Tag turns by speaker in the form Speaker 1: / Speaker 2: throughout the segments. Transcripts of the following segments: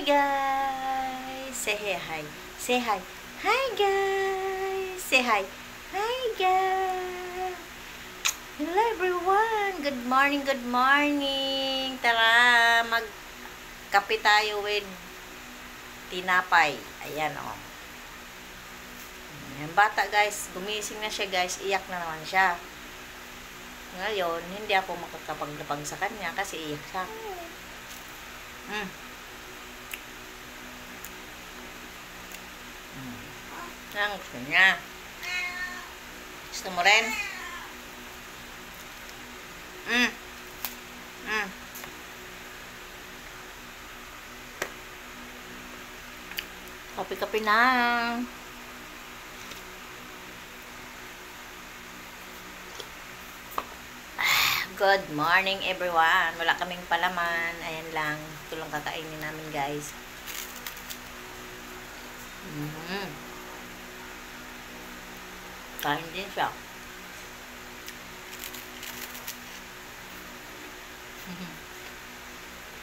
Speaker 1: guys! Say hi. Say hi. Hi guys! Say hi. Hi guys! Hello everyone! Good morning, good morning! Tara, magkape tayo with tinapay. Ayan o. Yung bata guys, gumising na siya guys. Iyak na naman siya. Ngayon, hindi ako makakapaglapag sa kanya kasi iyak siya. Ang gusto niya. Gusto mo rin? Kape-kape na. Good morning everyone. Wala kaming palaman. Ayan lang. Ito lang kakainin namin guys. Kain din siya.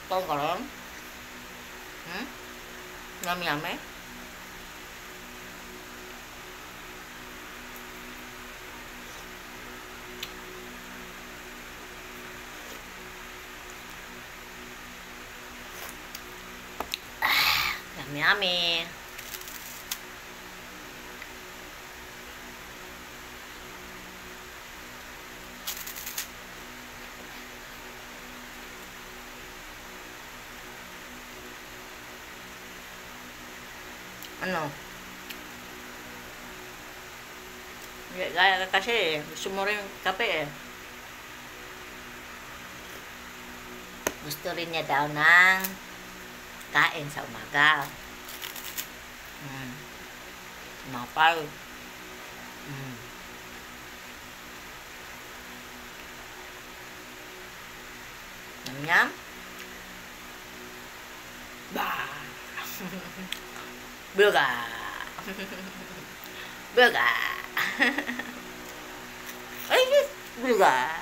Speaker 1: Kain ka rin? Yummy-yummy? Yummy. Ano? Gaya ka kasi gusto mo rin kape eh. Gusto rin niya daw ng kain sa umaga. Mapal. Yum-yum. Bah. Buga. Buga. Ay, buga.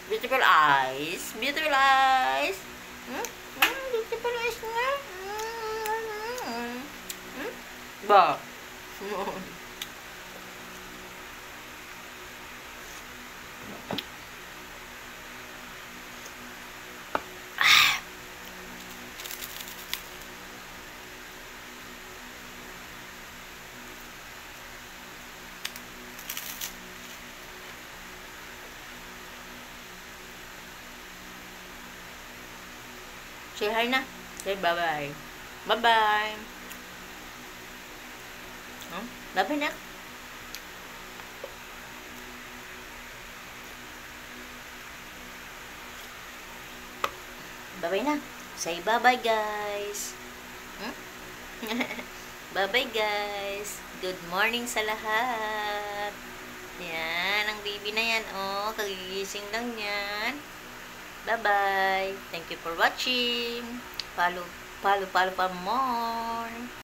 Speaker 1: Beautiful eyes. Beautiful eyes. Beautiful eyes nga. Ba. Say hi na. Say bye-bye. Bye-bye. Bye-bye na. Bye-bye na. Say bye-bye guys. Bye-bye guys. Good morning sa lahat. Yan. Ang baby na yan. Oh, kagigising lang yan. Bye-bye. Thank you for watching. Follow pa more.